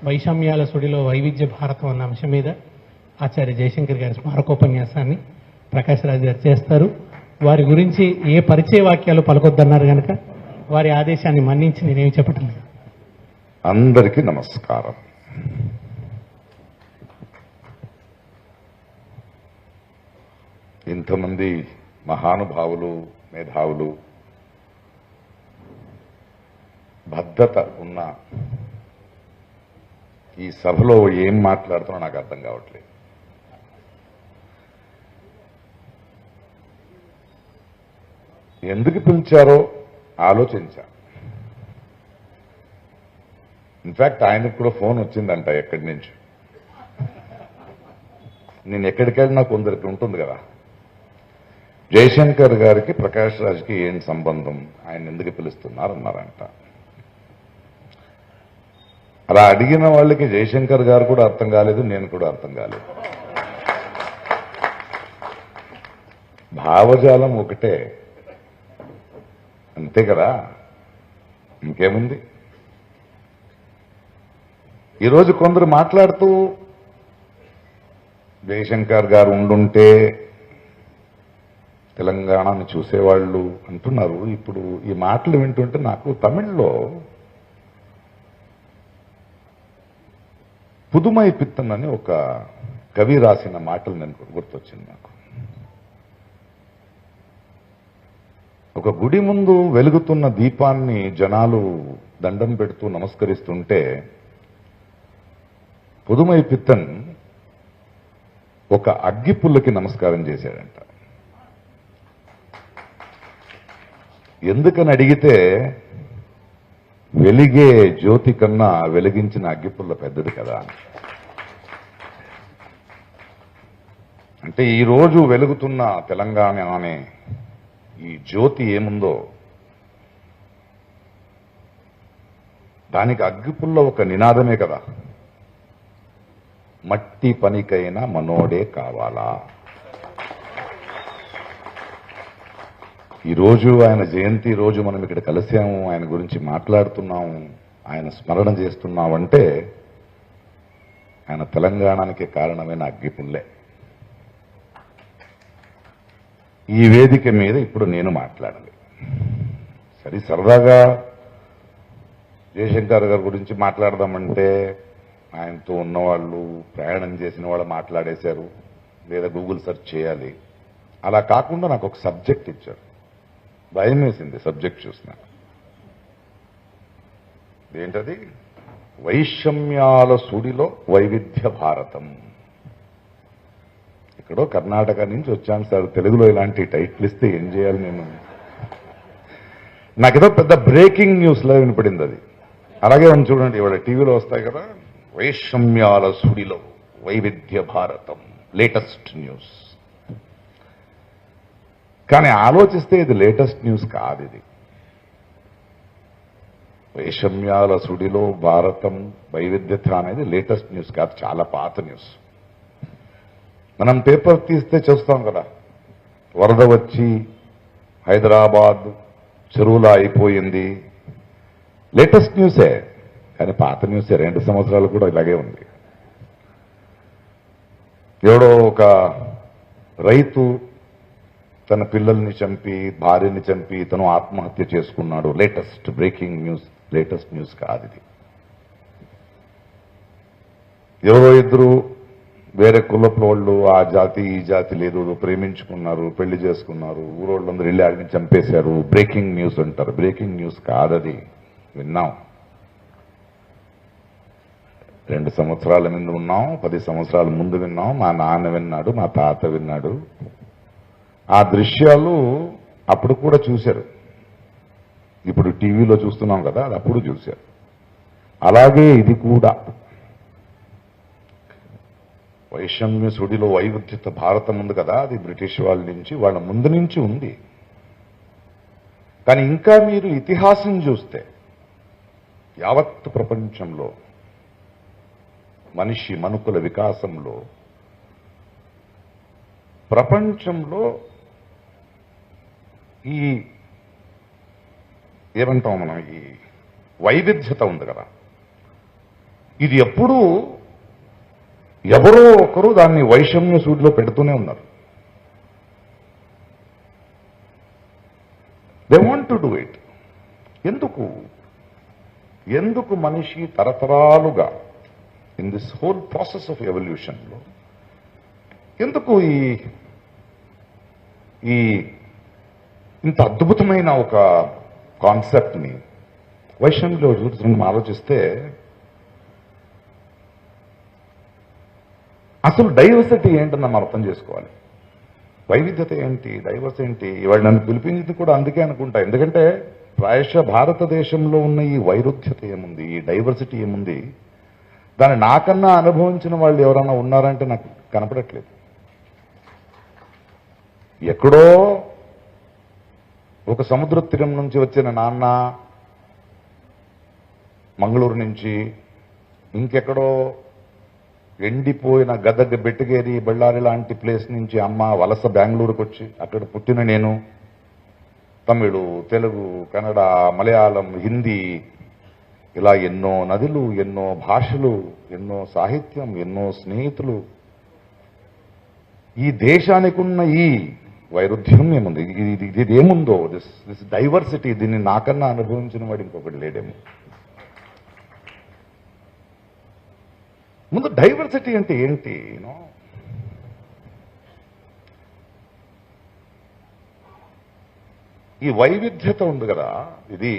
వైషమ్యాల సుడిలో వైవిధ్య భారతం అన్న అంశం మీద ఆచార్య జయశంకర్ గారి స్మారకోపన్యాసాన్ని ప్రకాష్ రాజ్ గారు చేస్తారు. వారి గురించి ఏ పరిచయ వాక్యాలు పలకొద్దన్నారు కనుక వారి ఆదేశాన్ని మన్నించి నేనేమి చెప్పటం లేదు. అందరికీ నమస్కారం. ఇంతమంది మహానుభావులు, మేధావులు, భద్రత ఉన్న ఈ సభలో ఏం మాట్లాడుతున్నా నాకు అర్థం కావట్లేదు. ఎందుకు పిలిచారో ఆలోచించా. ఇన్ఫ్యాక్ట్ ఆయనకు కూడా ఫోన్ వచ్చిందంట ఎక్కడి నుంచి. నేను ఎక్కడికి వెళ్ళినా కొందరికి ఉంటుంది కదా, జయశంకర్ గారికి ప్రకాష్ రాజ్కి ఏం సంబంధం, ఆయన ఎందుకు పిలుస్తున్నారు అన్నారంట. అలా అడిగిన వాళ్ళకి జయశంకర్ గారు కూడా అర్థం కాలేదు, నేను కూడా అర్థం కాలేదు. భావజాలం ఒకటే, అంతే కదా, ఇంకేముంది. ఈరోజు కొందరు మాట్లాడుతూ జయశంకర్ గారు ఉండుంటే తెలంగాణను చూసేవాళ్ళు అంటున్నారు. ఇప్పుడు ఈ మాటలు వింటుంటే నాకు తమిళ్లో పుదుమై పిత్తన్ అని ఒక కవి రాసిన మాటలు నేను గుర్తొచ్చింది నాకు. ఒక గుడి ముందు వెలుగుతున్న దీపాన్ని జనాలు దండం పెడుతూ నమస్కరిస్తుంటే పుదుమై పిత్తన్ ఒక అగ్గిపుల్లకి నమస్కారం చేశాడంట. ఎందుకని అడిగితే, వెలిగే జ్యోతి కన్నా వెలిగించిన అగ్గిపుల్ల పెద్దది కదా. అంటే ఈరోజు వెలుగుతున్న తెలంగాణ అనే ఈ జ్యోతి ఏముందో దానికి అగ్గిపుల్ల ఒక నినాదమే కదా. మట్టి పనికైనా మనోడే కావాలా. ఈరోజు ఆయన జయంతి రోజు మనం ఇక్కడ కలిసాము, ఆయన గురించి మాట్లాడుతున్నాము, ఆయన స్మరణ చేస్తున్నామంటే ఆయన తెలంగాణకి కారణమైన అగ్గిపుల్లే. ఈ వేదిక మీద ఇప్పుడు నేను మాట్లాడాలి. సరే, సరదాగా జయశంకర్ గారి గురించి మాట్లాడదామంటే ఆయనతో ఉన్నవాళ్ళు, ప్రయాణం చేసిన వాళ్ళు మాట్లాడేశారు, లేదా గూగుల్ సెర్చ్ చేయాలి. అలా కాకుండా నాకు ఒక సబ్జెక్ట్ ఇచ్చారు. భయం వేసింది సబ్జెక్ట్ చూసిన. ఏంటది? వైషమ్యాల సుడిలో వైవిధ్య భారతం. ఇక్కడో కర్ణాటక నుంచి వచ్చాను సార్, తెలుగులో ఇలాంటి టైటిల్ ఇస్తే ఏం చేయాలి నేను? నాకేదో పెద్ద బ్రేకింగ్ న్యూస్ లా వినపడింది అది. అలాగే ఉంది చూడండి, ఇవాళ టీవీలో వస్తాయి కదా, వైషమ్యాల సుడిలో వైవిధ్య భారతం, లేటెస్ట్ న్యూస్. కానీ ఆలోచిస్తే ఇది లేటెస్ట్ న్యూస్ కాదు. ఇది వైషమ్యాల సుడిలో భారతం, వైవిధ్యత అనేది లేటెస్ట్ న్యూస్ కాదు, చాలా పాత న్యూస్. మనం పేపర్ తీస్తే చూస్తాం కదా, వరద వచ్చి హైదరాబాద్ చెరువులా అయిపోయింది. లేటెస్ట్ న్యూసే, కానీ పాత న్యూసే. 2 సంవత్సరాలు కూడా ఇలాగే ఉంది. ఎవడో ఒక రైతు తన పిల్లల్ని చంపి, భార్యని చంపి తను ఆత్మహత్య చేసుకున్నాడు. Latest breaking news, latest news కాదు ఇది. ఎవరో ఇద్దరు వేరే కులపు వాళ్ళు, ఆ జాతి ఈ జాతి లేదు, ప్రేమించుకున్నారు, పెళ్లి చేసుకున్నారు, ఊరోళ్ళందరూ వెళ్ళి ఆడిని చంపేశారు. బ్రేకింగ్ న్యూస్ అంటారు. బ్రేకింగ్ న్యూస్ కాదది. విన్నాం, 2 సంవత్సరాల ముందు ఉన్నాం, 10 సంవత్సరాల ముందు విన్నాం. మా నాన్న విన్నాడు, మా తాత విన్నాడు. ఆ దృశ్యాలు అప్పుడు కూడా చూశారు. ఇప్పుడు టీవీలో చూస్తున్నాం కదా, అది అప్పుడు చూశారు. అలాగే ఇది కూడా వైషమ్య సుడిలో వైవిధ్యత భారతం ఉంది కదా, అది బ్రిటిష్ వాళ్ళ నుంచి, వాళ్ళ ముందు నుంచి ఉంది. కానీ ఇంకా మీరు ఇతిహాసం చూస్తే యావత్ ప్రపంచంలో మనుకుల వికాసంలో ప్రపంచంలో ఈ ఏమంటాం మనం, ఈ వైవిధ్యత ఉంది కదా, ఇది ఎప్పుడూ ఎవరో ఒకరు దాన్ని వైషమ్య సూడిలో పెడుతూనే ఉన్నారు. They want to do it. ఎందుకు మనిషి తరతరాలుగా in this whole process of ఎవల్యూషన్లో ఎందుకు ఈ ఇంత అద్భుతమైన ఒక కాన్సెప్ట్ని వైషమ్యంలో మనం ఆలోచిస్తే అసలు డైవర్సిటీ ఏంటని మనం అర్థం చేసుకోవాలి. వైవిధ్యత ఏంటి, డైవర్స్ ఏంటి? ఇవాళ నన్ను పిలిపించింది కూడా అందుకే అనుకుంటా. ఎందుకంటే ప్రాయశः భారతదేశంలో ఉన్న ఈ వైరుధ్యత ఏముంది, ఈ డైవర్సిటీ ఏముంది, దాన్ని నాకన్నా అనుభవించిన వాళ్ళు ఎవరైనా ఉన్నారంటే నాకు కనపడట్లేదు. ఎక్కడో ఒక సముద్ర తీరం నుంచి వచ్చిన నాన్న, మంగళూరు నుంచి, ఇంకెక్కడో ఎండిపోయిన గదగ, బెట్టగేరి, బళ్ళారి లాంటి ప్లేస్ నుంచి అమ్మ వలస బెంగళూరుకు వచ్చి అక్కడ పుట్టిన నేను తమిళు, తెలుగు, కన్నడ, మలయాళం, హిందీ, ఇలా ఎన్నో నదులు, ఎన్నో భాషలు, ఎన్నో సాహిత్యం, ఎన్నో స్నేహితులు. ఈ దేశానికి ఉన్న ఈ వైరుధ్యం ఏముంది, ఇది ఏముందో, దిస్ డైవర్సిటీ, దీన్ని నాకన్నా అనుభవించిన వాడు ఇంకొకటి లేడేమో. ముందు డైవర్సిటీ అంటే ఏంటి? ఈ వైవిధ్యత ఉంది కదా, ఇది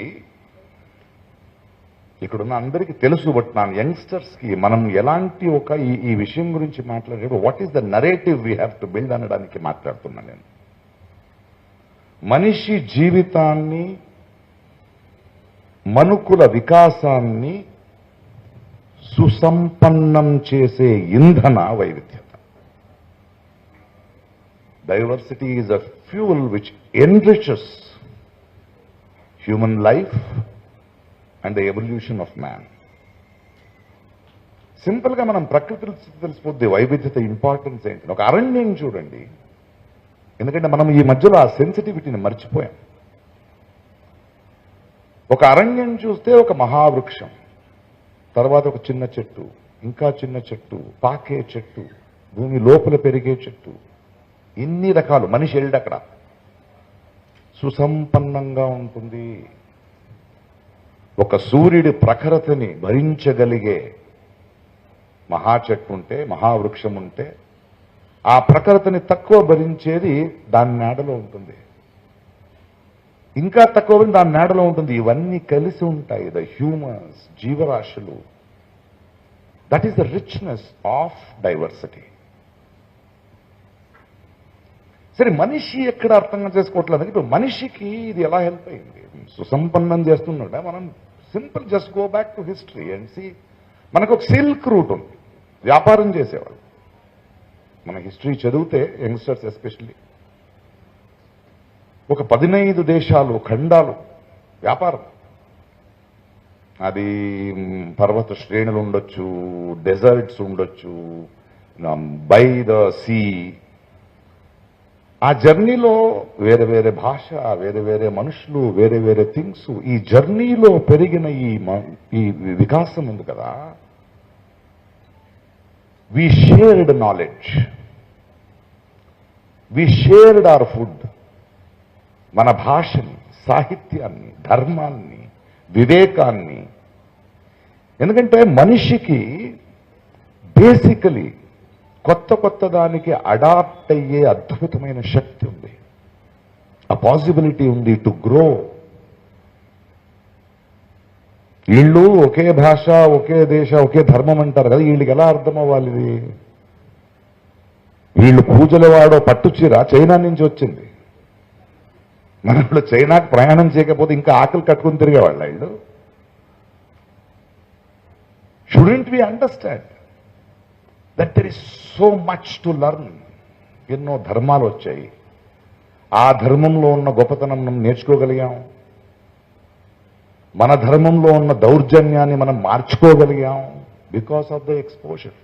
ఇక్కడున్న అందరికీ తెలుసు. బట్ నా యంగ్స్టర్స్ కి మనం ఎలాంటి ఒక ఈ విషయం గురించి మాట్లాడేటప్పుడు what is the narrative we have to build అనడానికి మాట్లాడుతున్నాను నేను. మనిషి జీవితాన్ని, మనుకుల వికాసాన్ని సుసంపన్నం చేసే ఇంధన వైవిధ్యత. Diversity is a fuel which enriches human life and the evolution of man. Simple గా మనం ప్రకృతి తెలిసిపోద్ది వైవిధ్యత ఇంపార్టెన్స్ ఏంటి. ఒక అరణ్యం చూడండి, ఎందుకంటే మనం ఈ మధ్యలో ఆ సెన్సిటివిటీని మర్చిపోయాం. ఒక అరణ్యం చూస్తే ఒక మహావృక్షం, తర్వాత ఒక చిన్న చెట్టు, ఇంకా చిన్న చెట్టు, పాకే చెట్టు, భూమి లోపల పెరిగే చెట్టు, ఇన్ని రకాలు. మనిషి వెళ్ళి అక్కడ సుసంపన్నంగా ఉంటుంది. ఒక సూర్యుడి ప్రఖరతని భరించగలిగే మహా చెట్టు ఉంటే, మహావృక్షం ఉంటే, ఆ ప్రఖరతని తక్కువ భరించేది దాని నీడలో ఉంటుంది. ఇంకా తక్కువ దాని నీడలో ఉంటుంది. ఇవన్నీ కలిసి ఉంటాయి. ద హ్యూమన్స్, జీవరాశులు. That is the richness of diversity. సరే, మనిషి ఎక్కడ అర్థంగా చేసుకోవట్లేదు. ఇప్పుడు మనిషికి ఇది ఎలా హెల్ప్ అయింది, సుసంపన్నం చేస్తున్నాడా? మనం simple just go back to history and see. మనకు ఒక సిల్క్ రూట్ ఉంది, వ్యాపారం చేసేవాళ్ళు. మన హిస్టరీ చదివితే యంగ్స్టర్స్ ఎస్పెషల్లీ ఒక 15 దేశాలు, ఖండాలు వ్యాపారం. అది పర్వత శ్రేణులు ఉండొచ్చు, డెజర్ట్స్ ఉండొచ్చు, బై ద సీ. ఆ జర్నీలో వేరే వేరే భాష, వేరే వేరే మనుషులు, వేరే వేరే థింగ్స్. ఈ జర్నీలో పెరిగిన ఈ వికాసం ఉంది కదా, వి shared knowledge, we shared our food. మన భాషని, సాహిత్యాన్ని, ధర్మాన్ని, వివేకాన్ని. ఎందుకంటే మనిషికి బేసికలీ కొత్త దానికి అడాప్ట్ అయ్యే అద్భుతమైన శక్తి ఉంది, ఆ పాసిబిలిటీ ఉంది టు గ్రో. వీళ్ళు ఒకే భాష, ఒకే దేశ, ఒకే ధర్మం అంటారు కదా, వీళ్ళకి ఎలా అర్థం అవ్వాలి ఇది? వీళ్ళు పూజల వాడో పట్టుచీర చైనా నుంచి వచ్చింది. మన ఇప్పుడు చైనాకు ప్రయాణం చేయకపోతే ఇంకా ఆకలి కట్టుకుని తిరిగేవాళ్ళు వీళ్ళు. Shouldn't we understand that there is so much to learn. ఎన్నో ధర్మాలు వచ్చాయి, ఆ ధర్మంలో ఉన్న గొప్పతనం మనం నేర్చుకోగలిగాం. మన ధర్మంలో ఉన్న దౌర్జన్యాన్ని మనం మార్చుకోగలిగాం బికాస్ ఆఫ్ ద ఎక్స్పోజర్.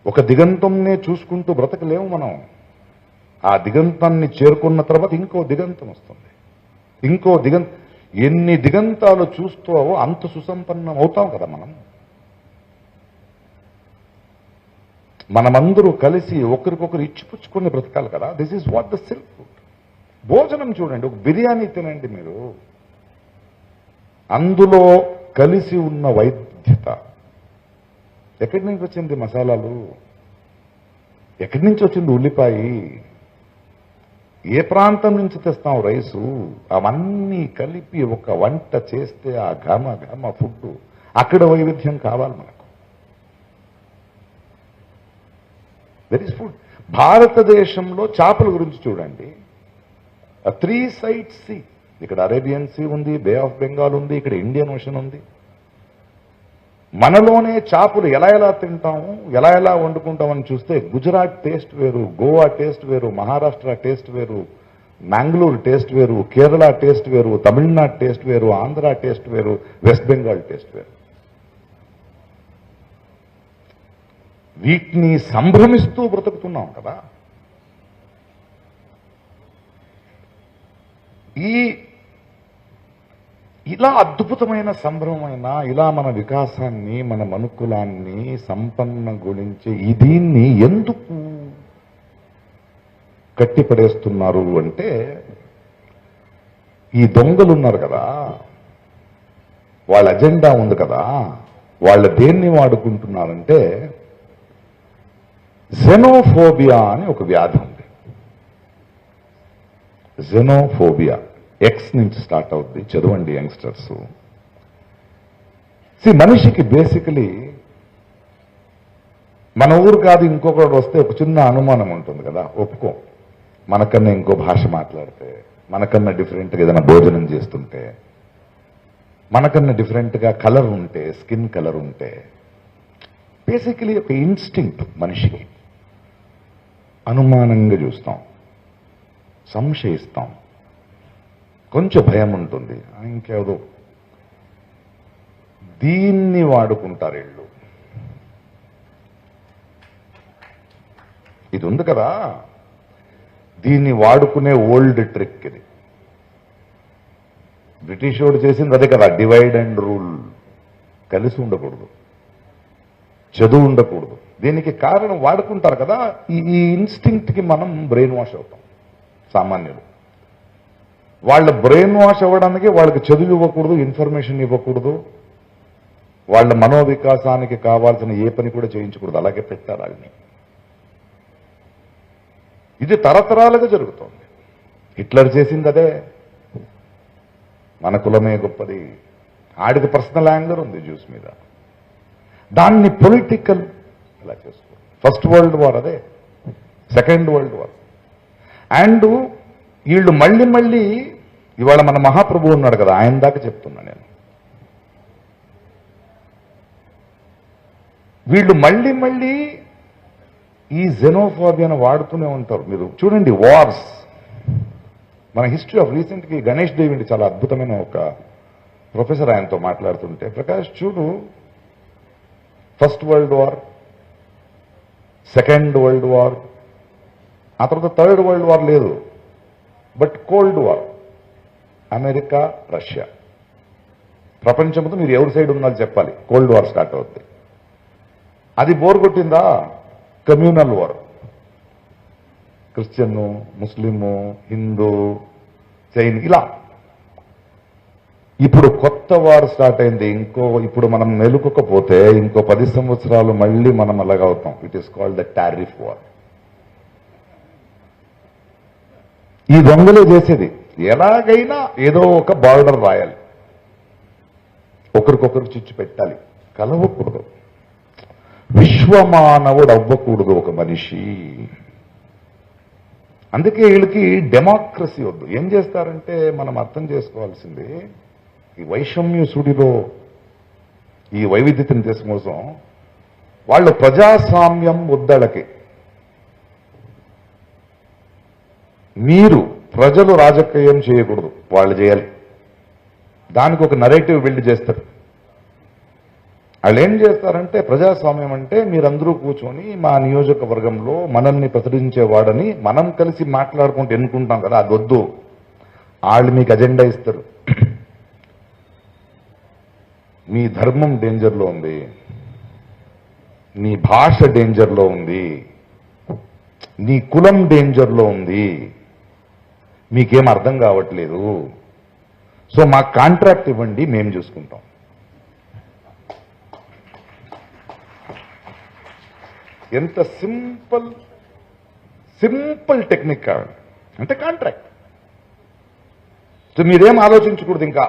ఒక దిగంతంనే చూసుకుంటూ బ్రతకలేము మనం. ఆ దిగంతాన్ని చేరుకున్న తర్వాత ఇంకో దిగంతం వస్తుంది, ఇంకో ఎన్ని దిగంతాలు చూస్తావో అంత సుసంపన్నం అవుతాం కదా మనం. మనమందరూ కలిసి ఒకరికొకరు ఇచ్చిపుచ్చుకుని బ్రతకాలి కదా. This is what the self food. భోజనం చూడండి, ఒక బిర్యానీ తినండి మీరు, అందులో కలిసి ఉన్న వైద్యత. ఎక్కడి నుంచి వచ్చింది మసాలాలు, ఎక్కడి నుంచి వచ్చింది ఉల్లిపాయ, ఏ ప్రాంతం నుంచి తెస్తాం రైసు, అవన్నీ కలిపి ఒక వంట చేస్తే ఆ ఘమ ఘమ ఫుడ్, అక్కడ వైవిధ్యం కావాలి మనకు. That is food. భారతదేశంలో చేపల గురించి చూడండి, 3 సైడ్స్ సీ. ఇక్కడ అరేబియన్ సీ ఉంది, బే ఆఫ్ బెంగాల్ ఉంది, ఇక్కడ ఇండియన్ ఓషన్ ఉంది. మనలోనే చేపలు ఎలా ఎలా తింటాము, ఎలా ఎలా వండుకుంటామని చూస్తే గుజరాత్ టేస్ట్ వేరు, గోవా టేస్ట్ వేరు, మహారాష్ట్ర టేస్ట్ వేరు, మ్యాంగ్లూరు టేస్ట్ వేరు, కేరళ టేస్ట్ వేరు, తమిళనాడు టేస్ట్ వేరు, ఆంధ్ర టేస్ట్ వేరు, వెస్ట్ బెంగాల్ టేస్ట్ వేరు. వీటిని సంభ్రమిస్తూ బ్రతుకుతున్నాం కదా. ఇలా అద్భుతమైన సంభ్రమమైన, ఇలా మన వికాసాన్ని, మన మనుకులాన్ని సంపన్న గురించి దీన్ని ఎందుకు కట్టిపడేస్తున్నారు అంటే, ఈ దొంగలు ఉన్నారు కదా, వాళ్ళ అజెండా ఉంది కదా, వాళ్ళ దేన్ని వాడుకుంటున్నారంటే జెనోఫోబియా అని ఒక వ్యాధి ఉంది. జెనోఫోబియా ఎక్స్ నుంచి స్టార్ట్ అవుద్ది, చదవండి యంగ్స్టర్స్. మనిషికి బేసికలీ మన ఊరు కాదు ఇంకొకటి వస్తే ఒక చిన్న అనుమానం ఉంటుంది కదా, ఒప్పుకో. మనకన్నా ఇంకో భాష మాట్లాడితే, మనకన్నా డిఫరెంట్గా ఏదైనా భోజనం చేస్తుంటే, మనకన్నా డిఫరెంట్గా కలర్ ఉంటే, స్కిన్ కలర్ ఉంటే, బేసికలీ ఒక ఇన్స్టింక్ట్ మనిషికి. అనుమానంగా చూస్తాం, సంశయిస్తాం, కొంచెం భయం ఉంటుంది, ఇంకేదో. దీన్ని వాడుకుంటారు వీళ్ళు. ఇది ఉంది కదా, దీన్ని వాడుకునే ఓల్డ్ ట్రిక్ ఇది. బ్రిటిష్ వాడు చేసింది అదే కదా, డివైడ్ అండ్ రూల్. కలిసి ఉండకూడదు, చదువు ఉండకూడదు. దీనికి కారణం వాడుకుంటారు కదా, ఈ ఇన్స్టింక్ట్కి మనం బ్రెయిన్ వాష్ అవుతాం సామాన్యులు. వాళ్ళ బ్రెయిన్ వాష్ అవ్వడానికి వాళ్ళకి చదువు ఇవ్వకూడదు, ఇన్ఫర్మేషన్ ఇవ్వకూడదు, వాళ్ళ మనోవికాసానికి కావాల్సిన ఏ పని కూడా చేయించకూడదు, అలాగే పెట్టారు వాళ్ళని. ఇది తరతరాలుగా జరుగుతోంది. హిట్లర్ చేసింది అదే. మన కులమే గొప్పది, ఆడికి పర్సనల్ యాంగర్ ఉంది జ్యూస్ మీద, దాన్ని పొలిటికల్ ఇలా చేసుకో. ఫస్ట్ వరల్డ్ వార్ అదే, సెకండ్ వరల్డ్ వార్. అండ్ వీళ్ళు మళ్ళీ మళ్ళీ ఇవాళ మన మహాప్రభు ఉన్నాడు కదా, ఆయన దాకా చెప్తున్నా నేను, వీళ్ళు మళ్ళీ మళ్ళీ ఈ జెనోఫోబియాను వాడుతూనే ఉంటారు. మీరు చూడండి, వార్స్, మన హిస్టరీ ఆఫ్ రీసెంట్గా గణేష్ దేవిండి చాలా అద్భుతమైన ఒక ప్రొఫెసర్ ఆయనతో మాట్లాడుతుంటే, ప్రకాష్ చూడు, first world war, second world war, ఆ తర్వాత థర్డ్ వరల్డ్ వార్ లేదు, but cold war, America Russia. ప్రపంచంతో మీరు ఎవరి సైడ్ ఉన్నారో చెప్పాలి, కోల్డ్ వార్ స్టార్ట్ అవుతుంది. అది బోర్ కొట్టిందా, communal war, Christian, Muslim, Hindu, Jain, ఇలా. ఇప్పుడు కొత్త వార్ స్టార్ట్ అయింది. ఇప్పుడు మనం మెలుకోకపోతే ఇంకో 10 సంవత్సరాలు మళ్ళీ మనం అలాగవుతాం. It is called the tariff war. ఈ దొంగలే చేసేది, ఎలాగైనా ఏదో ఒక బార్డర్ రాయాలి, ఒకరికొకరు చిచ్చు పెట్టాలి, కలవకూడదు, విశ్వమానవుడు అవ్వకూడదు ఒక మనిషి. అందుకే వీళ్ళకి డెమోక్రసీ వద్దు. ఏం చేస్తారంటే, మనం అర్థం చేసుకోవాల్సింది, ఈ వైషమ్య సుడిలో ఈ వైవిధ్యతను దేశం కోసం వాళ్ళు ప్రజాస్వామ్యం వద్దళ్ళకి. మీరు ప్రజలు రాజకీయం చేయకూడదు, వాళ్ళు చేయాలి. దానికి ఒక నరేటివ్ బిల్డ్ చేస్తారు. వాళ్ళు ఏం చేస్తారంటే, ప్రజాస్వామ్యం అంటే మీరందరూ కూర్చొని మా నియోజకవర్గంలో మనల్ని ప్రతినిధించేవాడని మనం కలిసి మాట్లాడుకుంటూ ఎన్నుకుంటాం కదా, అది వద్దు. వాళ్ళు మీకు అజెండా ఇస్తారు. మీ ధర్మం డేంజర్లో ఉంది, నీ భాష డేంజర్లో ఉంది, నీ కులం డేంజర్లో ఉంది, మీకేం అర్థం కావట్లేదు, సో మాకు కాంట్రాక్ట్ ఇవ్వండి, మేము చూసుకుంటాం. ఎంత సింపుల్ టెక్నిక్ కావాలి అంటే కాంట్రాక్ట్. సో మీరేం ఆలోచించకూడదు ఇంకా.